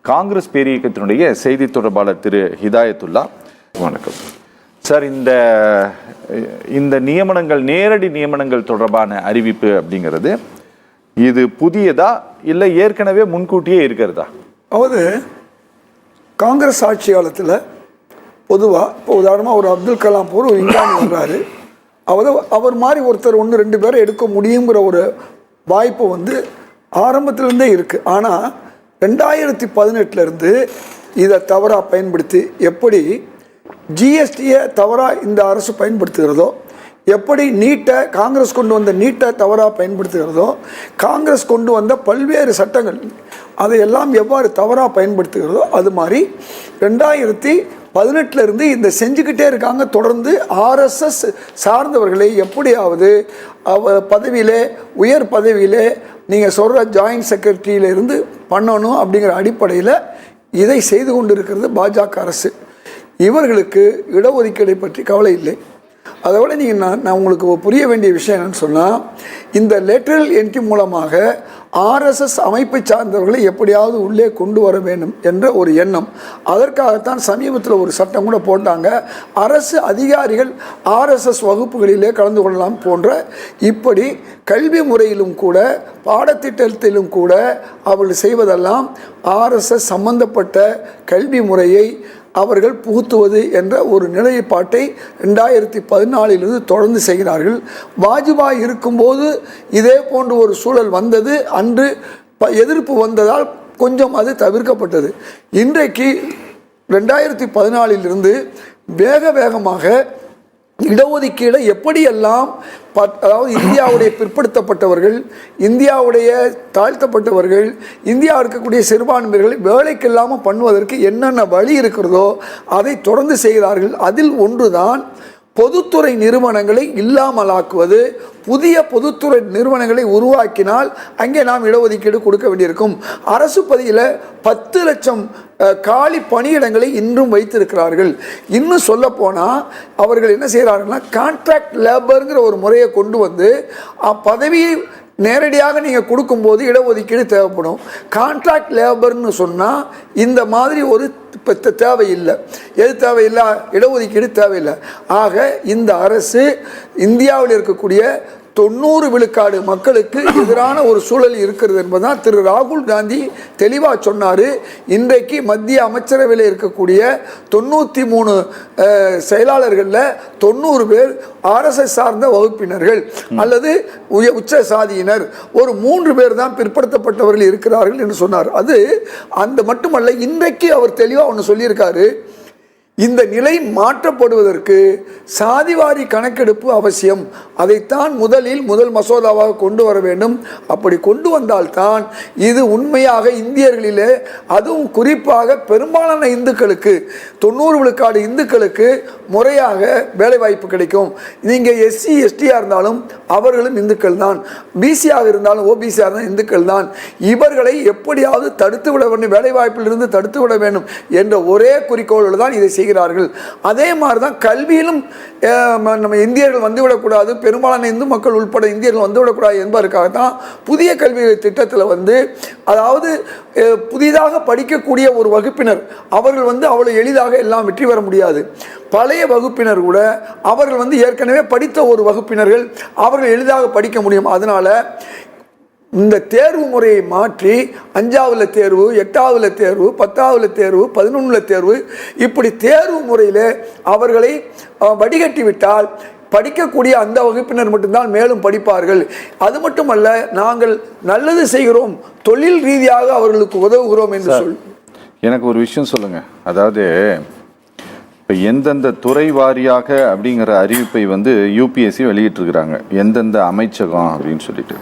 காங்கிரஸ் பேரியக்கத்தினுடைய செய்தி தொடர்பாளர் திரு ஹிதாயத்துல்லா. வணக்கம் சார். இந்த நியமனங்கள், நேரடி நியமனங்கள் தொடர்பான அறிவிப்பு அப்படிங்கிறது இது புதியதா இல்லை ஏற்கனவே முன்கூட்டியே இருக்கிறதா? அதாவது காங்கிரஸ் ஆட்சி காலத்தில் பொதுவாக இப்போ உதாரணமாக ஒரு அப்துல் கலாம் போர் ஒரு விஞ்ஞானி வர்றாரு, அவர் மாதிரி ஒருத்தர் 1-2 பேரை எடுக்க முடியுங்கிற ஒரு வாய்ப்பு ஆரம்பத்திலேருந்தே இருக்குது. ஆனால் 2018 இதை தவறாக பயன்படுத்தி, எப்படி ஜிஎஸ்டியை தவறாக இந்த அரசு பயன்படுத்துகிறதோ, எப்படி நீட்டை காங்கிரஸ் கொண்டு வந்த நீட்டை தவறாக பயன்படுத்துகிறதோ, காங்கிரஸ் கொண்டு வந்த பல்வேறு சட்டங்கள் அதையெல்லாம் எவ்வாறு தவறாக பயன்படுத்துகிறதோ, அது மாதிரி 2018 இந்த செஞ்சுக்கிட்டே இருக்காங்க. தொடர்ந்து ஆர்எஸ்எஸ் சார்ந்தவர்களை எப்படியாவது பதவியிலே, உயர் பதவியிலே நீங்கள் சொல்கிற ஜாயின்ட் செக்ரட்டரியிலிருந்து பண்ணணும் அப்படிங்கிற அடிப்படையில் இதை செய்து கொண்டு இருக்கிறது பாஜக அரசு. இவர்களுக்கு இடஒதுக்கீடை பற்றி கவலை இல்லை. அதை விட நான் உங்களுக்கு புரிய வேண்டிய விஷயம் என்னென்னு சொன்னால், இந்த லேட்டரல் என்ட்ரி மூலமாக ஆர்எஸ்எஸ் அமைப்பை சார்ந்தவர்களை எப்படியாவது உள்ளே கொண்டு வர வேண்டும் என்ற ஒரு எண்ணம். அதற்காகத்தான் சமீபத்தில் ஒரு சட்டம் கூட போட்டாங்க. அரசு அதிகாரிகள் ஆர்எஸ்எஸ் வகுப்புகளிலே கலந்து கொள்ளலாம் போன்ற, இப்படி கல்வி முறையிலும் கூட பாடத்திட்டத்திலும் கூட அவர்கள் செய்வதெல்லாம் ஆர்எஸ்எஸ் சம்பந்தப்பட்ட கல்வி முறையை அவர்கள் புகுத்துவது என்ற ஒரு நிலைப்பாட்டை 2014 தொடர்ந்து செய்கிறார்கள். வாஜ்பாய் இருக்கும்போது இதே போன்ற ஒரு சூழல் வந்தது. அன்று எதிர்ப்பு வந்ததால் கொஞ்சம் அது தவிர்க்கப்பட்டது. இன்றைக்கு 2014 வேகமாக இடஒதுக்கீடை எப்படியெல்லாம், அதாவது இந்தியாவுடைய பிற்படுத்தப்பட்டவர்கள், இந்தியாவுடைய தாழ்த்தப்பட்டவர்கள், இந்தியாவில் இருக்கக்கூடிய சிறுபான்மையர்களை வேலைக்கு இல்லாமல் பண்ணுவதற்கு என்னென்ன வழி இருக்கிறதோ அதை தொடர்ந்து செய்கிறார்கள். அதில் ஒன்றுதான் பொதுத்துறை நிறுவனங்களை இல்லாமலாக்குவது. புதிய பொதுத்துறை நிறுவனங்களை உருவாக்கினால் அங்கே நாம் இடஒதுக்கீடு கொடுக்க வேண்டியிருக்கும். அரசு பணியில் 10 லட்சம் காலி பணியிடங்களை இன்றும் வைத்திருக்கிறார்கள். இன்னும் சொல்லப்போனால் அவர்கள் என்ன செய்கிறார்கள்னா, கான்ட்ராக்ட் லேபருங்கிற ஒரு முறையை கொண்டு வந்து பதவியை நேரடியாக நீங்கள் கொடுக்கும்போது இடஒதுக்கீடு தேவைப்படும். கான்ட்ராக்ட் லேபர்னு சொன்னால் இந்த மாதிரி ஒரு தேவையில்லை. எது தேவையில்லை? இடஒதுக்கீடு தேவையில்லை. ஆக இந்த அரசு இந்தியாவில் இருக்கக்கூடிய 90 விழுக்காடு மக்களுக்கு எதிரான ஒரு சூழல் இருக்கிறது என்பதுதான் திரு ராகுல் காந்தி தெளிவாக சொன்னார். இன்றைக்கு மத்திய அமைச்சரவையில் இருக்கக்கூடிய 93 செயலாளர்களில் 90 பேர் ஆர்எஸ்எஸ் சார்ந்த வகுப்பினர்கள் அல்லது உச்ச சாதியினர், ஒரு 3 பேர் தான் பிற்படுத்தப்பட்டவர்கள் இருக்கிறார்கள் என்று சொன்னார். அது அந்த மட்டுமல்ல, இன்றைக்கு அவர் தெளிவாக ஒன்று சொல்லியிருக்காரு. இந்த நிலை மாற்றப்படுவதற்கு சாதிவாரி கணக்கெடுப்பு அவசியம். அதைத்தான் முதல் மசோதாவாக கொண்டு வர வேண்டும். அப்படி கொண்டு வந்தால்தான் இது உண்மையாக இந்தியர்களிலே, அதுவும் குறிப்பாக பெரும்பாலான இந்துக்களுக்கு, 90 விழுக்காடு இந்துக்களுக்கு முறையாக வேலைவாய்ப்பு கிடைக்கும். நீங்கள் எஸ்சி எஸ்டியாக இருந்தாலும் அவர்களும் இந்துக்கள் தான், பிசியாக இருந்தாலும் ஓபிசியாக இருந்தாலும் இந்துக்கள் தான். இவர்களை எப்படியாவது தடுத்து விட வேண்டும், வேலைவாய்ப்பிலிருந்து தடுத்து விட வேண்டும் என்ற ஒரே குறிக்கோளோடு தான் இதை செய்கிறார்கள். அதே மாதிரி தான் கல்வியிலும் நம்ம இந்தியர்கள் வந்துவிடக்கூடாது, பெரும்பாலான இந்து மக்கள் உட்பட இந்தியர்கள் வந்துவிடக்கூடாது என்பதற்காகத்தான் புதிய கல்வி திட்டத்தில் அதாவது புதிதாக படிக்கக்கூடிய ஒரு வகுப்பினர் அவர்கள் அவ்வளோ எளிதாக எல்லாம் வெற்றி பெற முடியாது. பழைய வகுப்பினர் கூட அவர்கள் ஏற்கனவே படித்த ஒரு வகுப்பினர்கள் அவர்கள் எளிதாக படிக்க முடியும். அதனால் இந்த தேர்வு முறையை மாற்றி 5ஆவது தேர்வு, 8ஆவது தேர்வு, 10ஆவது தேர்வு, 11 தேர்வு, இப்படி தேர்வு முறையில் அவர்களை வடிகட்டி விட்டால் படிக்கக்கூடிய அந்த வகுப்பினர் மட்டும்தான் மேலும் படிப்பார்கள். அது மட்டுமல்ல, நாங்கள் நல்லது செய்கிறோம், தொழில் ரீதியாக அவர்களுக்கு உதவுகிறோம் என்று எனக்கு ஒரு விஷயம் சொல்லுங்க. அதாவது இப்போ எந்தெந்த துறை வாரியாக அப்படிங்கிற அறிவிப்பை யூபிஎஸ்சி வெளியிட்டிருக்கிறாங்க, எந்தெந்த அமைச்சகம் அப்படின்னு சொல்லிட்டு.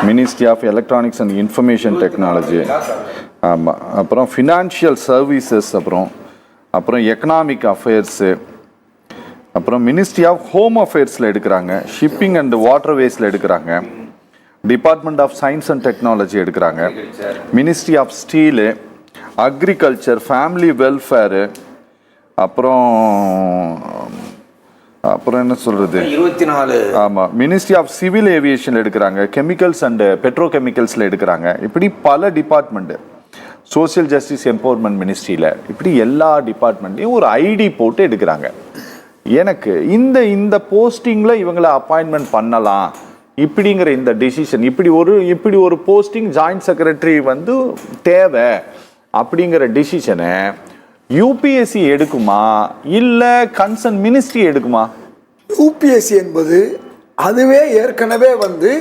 Ministry of electronics and information technology, ஆமாம், அப்புறம் ஃபினான்ஷியல் சர்வீசஸ், அப்புறம் எக்கனாமிக் அஃபேர்ஸு, அப்புறம் மினிஸ்ட்ரி ஆஃப் ஹோம் அஃபேர்ஸில் எடுக்கிறாங்க, ஷிப்பிங் அண்ட் வாட்டர்வேஸில் எடுக்கிறாங்க, department of science and technology எடுக்கிறாங்க, ministry of steel, agriculture, family welfare, அப்புறம் என்ன சொல்றது 24, ஆமாம், மினிஸ்ட்ரி ஆஃப் சிவில் ஏவியேஷன் எடுக்கிறாங்க, கெமிக்கல்ஸ் அண்ட் பெட்ரோ கெமிக்கல்ஸில் எடுக்கிறாங்க. இப்படி பல டிபார்ட்மெண்ட்டு. சோசியல் ஜஸ்டிஸ் எம்பவர்மெண்ட் மினிஸ்ட்ரியில், இப்படி எல்லா டிபார்ட்மெண்ட்லையும் ஒரு ஐடி போட்டு எடுக்கிறாங்க. எனக்கு இந்த போஸ்டிங்கில் இவங்களை அப்பாயின்மெண்ட் பண்ணலாம் இப்படிங்கிற இந்த டிசிஷன், இப்படி ஒரு போஸ்டிங் ஜாயிண்ட் செக்ரட்டரி வந்து தேவை அப்படிங்கிற டிசிஷனை யூபிஎஸ்சி எடுக்குமா இல்லை கன்சர்ன் மினிஸ்ட்ரி எடுக்குமா? யூபிஎஸ்சி என்பது அதுவே ஏற்கனவே வந்து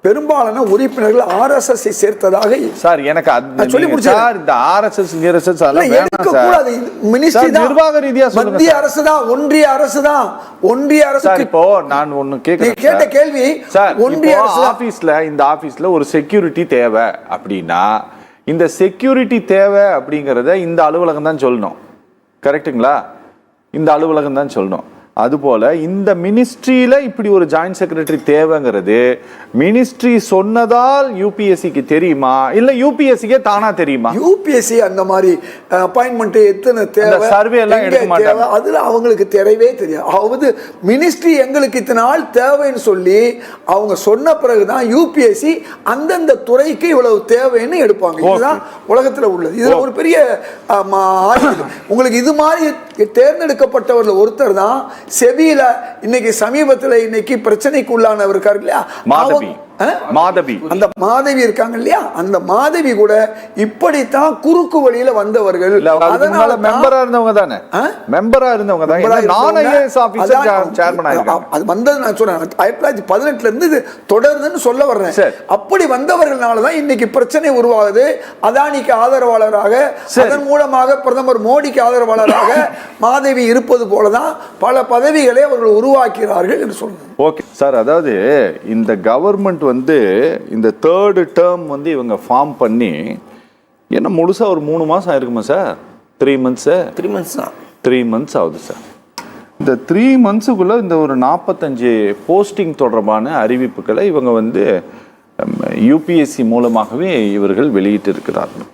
பெரும்பாலான உறுப்பினர்கள் RSS சேர்த்ததாக சார் எனக்கு சார் இந்த RSS அதெல்லாம் வேணாம் சார். மினிஸ்ட்ரி தான் நிர்வாக ரீதியா சொல்லுங்க. மத்திய அரசு தான், ஒன்றிய அரசு தான். ஒன்றிய அரசு இப்போ நான் ஒன்னு கேட்ட கேள்வி சார், ஒன்றிய ஆபீஸ்ல இந்த ஆபீஸ்ல ஒரு செக்யூரிட்டி தேவை அப்படின்னா இந்த செக்யூரிட்டி தேவை அப்படிங்கறத இந்த அலுவலகம் தான் சொல்லணும். கரெக்ட்டுங்களா? இந்த அலுவலகம் தான் சொல்லணும். அதுபோல இந்த மினிஸ்ட்ரியில இப்படி ஒரு ஜாயிண்ட் செக்ரட்டரி தேவைங்கிறது மினிஸ்ட்ரி சொன்னதால் யூபிஎஸ்சிக்கு தெரியுமா இல்ல யூபிஎஸ்சிக்கே தானா தெரியுமா? யூபிஎஸ்சி அந்த மாதிரி அப்பாயின்மெண்ட் எத்தனை தேவை, சர்வே எல்லாம் எடுக்க மாட்டாங்க. அதுல அவங்களுக்கு தெரியவே தெரியாது. அதாவது மினிஸ்ட்ரி எங்களுக்கு இத்தனை நாள் தேவைன்னு சொல்லி அவங்க சொன்ன பிறகுதான் யூபிஎஸ்சி அந்தந்த துறைக்கு இவ்வளவு தேவைன்னு எடுப்பாங்க. இதுதான் உலகத்துல உள்ளது. இதுல ஒரு பெரிய உங்களுக்கு இது மாதிரி தேர்ந்தெடுக்கப்பட்டவர்கள் ஒருத்தர் தான் செபியில இன்னைக்கு சமீபத்தில் இன்னைக்கு பிரச்சனைக்கு உள்ளானவர் இருக்காரு இல்லையா, மாதவி. அந்த மாதவி இருக்காங்க இல்லையா, அந்த மாதவி கூட இப்படித்தான் குறுக்கு வழியில வந்தவர்கள். அதனால மெம்பரா இருந்தவங்க தானே, மெம்பரா இருந்தவங்க தான். நான் ஐஏஎஸ் ஆபீசர் சேர்மன் ஆயிருக்கேன். அது வந்தது நான் சொன்னேன் 1918 இருந்து இது தொடர்ந்துன்னு சொல்ல வர்றேன். அப்படி வந்தவர்களால தான் இன்னைக்கு பிரச்சனை உருவாகுது. அதானிக்கு ஆதரவாளராக, அதன் மூலமாக பிரதமர் மோடிக்கு ஆதரவாளராக மாதவி இருப்பது போலதான் பல பதவிகளை அவர்கள் உருவாக்கிறார்கள் என்று சொல்லுங்க. ஓகே சார், அதாவது இந்த கவர்மெண்ட் வந்து இந்த 3rd டேர்ம் வந்து இவங்க ஃபார்ம் பண்ணி என்ன முழுசா ஒரு 3 மாசம் ஆயிருக்குமா சார்? 3 மந்த்ஸ் ஆகுது சார். இந்த 3 மந்த்ஸுக்குள்ள இந்த ஒரு 45 போஸ்டிங் தொடர்பான அறிவிப்புகளை இவங்க வந்து யூபிஎஸ்சி மூலமாகவே இவர்கள் வெளியிட்டு இருக்கிறார்கள்.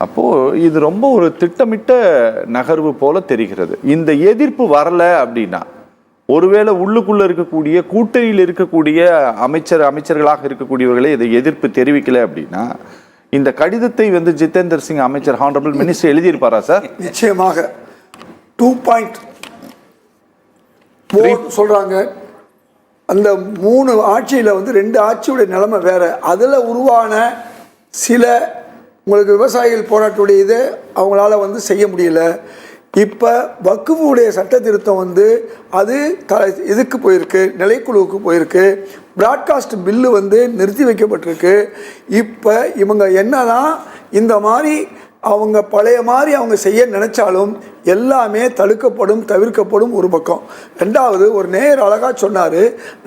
அப்போது இது ரொம்ப ஒரு திட்டமிட்ட நகர்வு போல தெரிகிறது. இந்த எதிர்ப்பு வரல அப்படின்னா, ஒருவேளை உள்ளுக்குள்ள இருக்கக்கூடிய கூட்டணியில் இருக்கக்கூடிய அமைச்சர்களாக இருக்கக்கூடியவர்களே இதை எதிர்ப்பு தெரிவிக்கல அப்படின்னா, இந்த கடிதத்தை வந்து ஜிதேந்தர் சிங் அமைச்சர் ஹானரபிள் மினிஸ்டர் எழுதியிருப்பாரா சார்? நிச்சயமாக 2.4 சொல்றாங்க. அந்த 3 ஆட்சியில வந்து 2 ஆட்சியுடைய நிலைமை வேற. அதுல உருவான சில உங்களுக்கு விவசாயிகள் போராட்டத்துடைய இது அவங்களால வந்து செய்ய முடியல. இப்போ வக்ஃபுடைய சட்ட திருத்தம் வந்து அது இதுக்கு போயிருக்கு, நிலைக்குழுவுக்கு போயிருக்கு. பிராட்காஸ்ட் பில்லு வந்து நிறுத்தி வைக்கப்பட்டிருக்கு. இப்போ இவங்க என்னதான் இந்த மாதிரி அவங்க பழைய மாதிரி அவங்க செய்ய நினைச்சாலும் எல்லாமே தடுக்கப்படும், தவிர்க்கப்படும் ஒரு பக்கம். ரெண்டாவது, ஒரு நேயர் அழகாக சொன்னார்,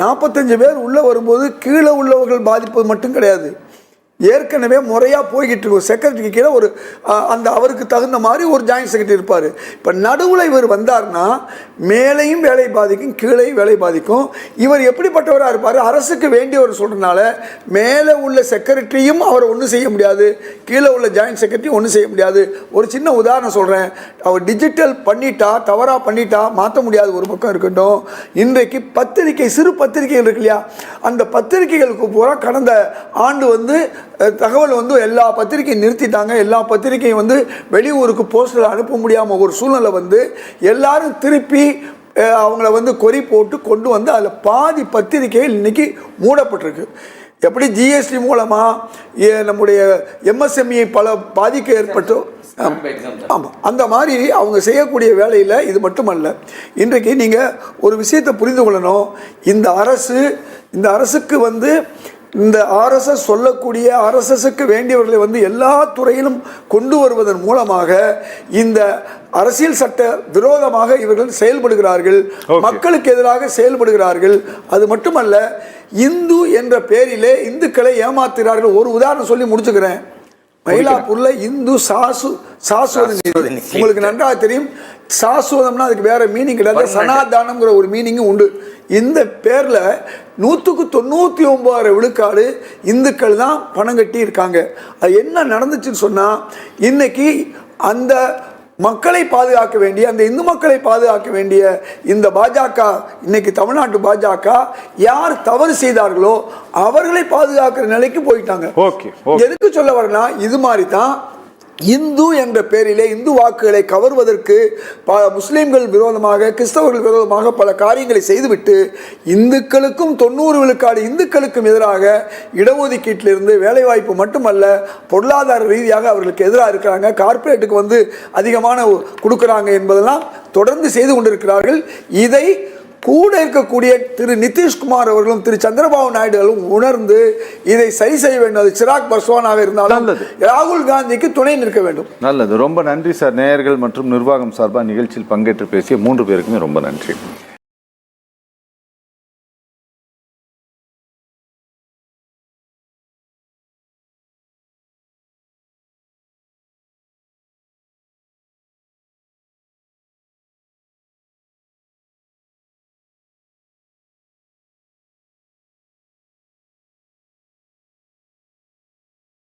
45 பேர் உள்ளே வரும்போது கீழே உள்ளவர்கள் பாதிப்பது மட்டும் கிடையாது, ஏற்கனவே முறையாக போய்கிட்டு இருக்கும். செக்ரட்டரிக்கு கீழே ஒரு அந்த அவருக்கு தகுந்த மாதிரி ஒரு ஜாயின்ட் செக்ரட்டரி இருப்பார். இப்போ நடுவில் இவர் வந்தார்னா மேலேயும் வேலை பாதிக்கும், கீழேயும் வேலை பாதிக்கும். இவர் எப்படிப்பட்டவராக இருப்பார்? அரசுக்கு வேண்டியவர் சொல்கிறதுனால மேலே உள்ள செக்ரட்டரியும் அவரை ஒன்றும் செய்ய முடியாது, கீழே உள்ள ஜாயின்ட் செக்ரட்டரி ஒன்றும் செய்ய முடியாது. ஒரு சின்ன உதாரணம் சொல்கிறேன். அவர் டிஜிட்டல் பண்ணிட்டா, தவறாக பண்ணிட்டா மாற்ற முடியாது ஒரு பக்கம் இருக்கட்டும். இன்றைக்கு பத்திரிகை, சிறு பத்திரிகைகள் இருக்கு இல்லையா, அந்த பத்திரிகைகளுக்கு பூரா கடந்த ஆண்டு வந்து தகவல் வந்து எல்லா பத்திரிகையும் நிறுத்திட்டாங்க. எல்லா பத்திரிகையும் வந்து வெளியூருக்கு போஸ்டர் அனுப்ப முடியாமல் ஒரு சூழ்நிலை வந்து எல்லாரும் திருப்பி அவங்கள வந்து கொறி போட்டு கொண்டு வந்து அதில் பாதி பத்திரிகைகள் இன்னைக்கு மூடப்பட்டிருக்கு. எப்படி ஜிஎஸ்டி மூலமாக நம்முடைய எம்எஸ்எம்இ பல பாதிக்க ஏற்பட்டு, ஆமாம், அந்த மாதிரி அவங்க செய்யக்கூடிய வேலையில் இது மட்டுமல்ல. இன்றைக்கு நீங்கள் ஒரு விஷயத்தை புரிந்து கொள்ளணும். இந்த அரசுக்கு வந்து இந்த ஆர்எஸ்எஸ் சொல்லக்கூடிய ஆர்எஸ்எஸ்க்கு வேண்டியவர்களை வந்து எல்லா துறையிலும் கொண்டு வருவதன் மூலமாக இந்த அரசியல் சட்ட விரோதமாக இவர்கள் செயல்படுகிறார்கள், மக்களுக்கு எதிராக செயல்படுகிறார்கள். அது மட்டுமல்ல, இந்து என்ற பெயரிலே இந்துக்களை ஏமாத்துகிறார்கள். ஒரு உதாரணம் சொல்லி முடிச்சுக்கிறேன். மயிலாப்பூர்ல இந்து சாஸ்வத உங்களுக்கு நன்றாக தெரியும். சாஸ்வதம்னா அதுக்கு வேற மீனிங் கிடையாது, சனாதானம்ங்கிற ஒரு மீனிங்கும் உண்டு. இந்த பேர்ல 99% விழுக்காடு இந்துக்கள் தான் பணம் கட்டி இருக்காங்க. அது என்ன நடந்துச்சுன்னு சொன்னா, இன்னைக்கு அந்த மக்களை பாதுகாக்க வேண்டிய, அந்த இந்து மக்களை பாதுகாக்க வேண்டிய இந்த பாஜக, இன்னைக்கு தமிழ்நாட்டு பாஜக யார் தவறு செய்தார்களோ அவர்களை பாதுகாக்கிற நிலைக்கு போயிட்டாங்க. எதுக்கு சொல்ல வரனா, இது மாதிரி தான் இந்து என்ற பெயரிலே இந்து வாக்குகளை கவர்வதற்கு முஸ்லிம்கள் விரோதமாக, கிறிஸ்தவர்கள் விரோதமாக பல காரியங்களை செய்துவிட்டு இந்துக்களுக்கும் 90 விழுக்காடு இந்துக்களுக்கும் எதிராக இடஒதுக்கீட்டிலிருந்து வேலைவாய்ப்பு மட்டுமல்ல பொருளாதார ரீதியாக அவர்களுக்கு எதிராக இருக்கிறாங்க. கார்ப்பரேட்டுக்கு வந்து அதிகமான கொடுக்குறாங்க என்பதெல்லாம் தொடர்ந்து செய்து கொண்டிருக்கிறார்கள். இதை கூட இருக்கக்கூடிய திரு நிதிஷ்குமார் அவர்களும் திரு சந்திரபாபு நாயுடுகளும் உணர்ந்து இதை சரி செய்ய வேண்டும். அது சிராக் பஸ்வானாக இருந்தாலும் ராகுல் காந்திக்கு துணை நிற்க வேண்டும். நல்லது. ரொம்ப நன்றி சார். நேயர்கள் மற்றும் நிர்வாகம் சார்பாக நிகழ்ச்சியில் பங்கேற்று பேசிய 3 பேருக்குமே ரொம்ப நன்றி.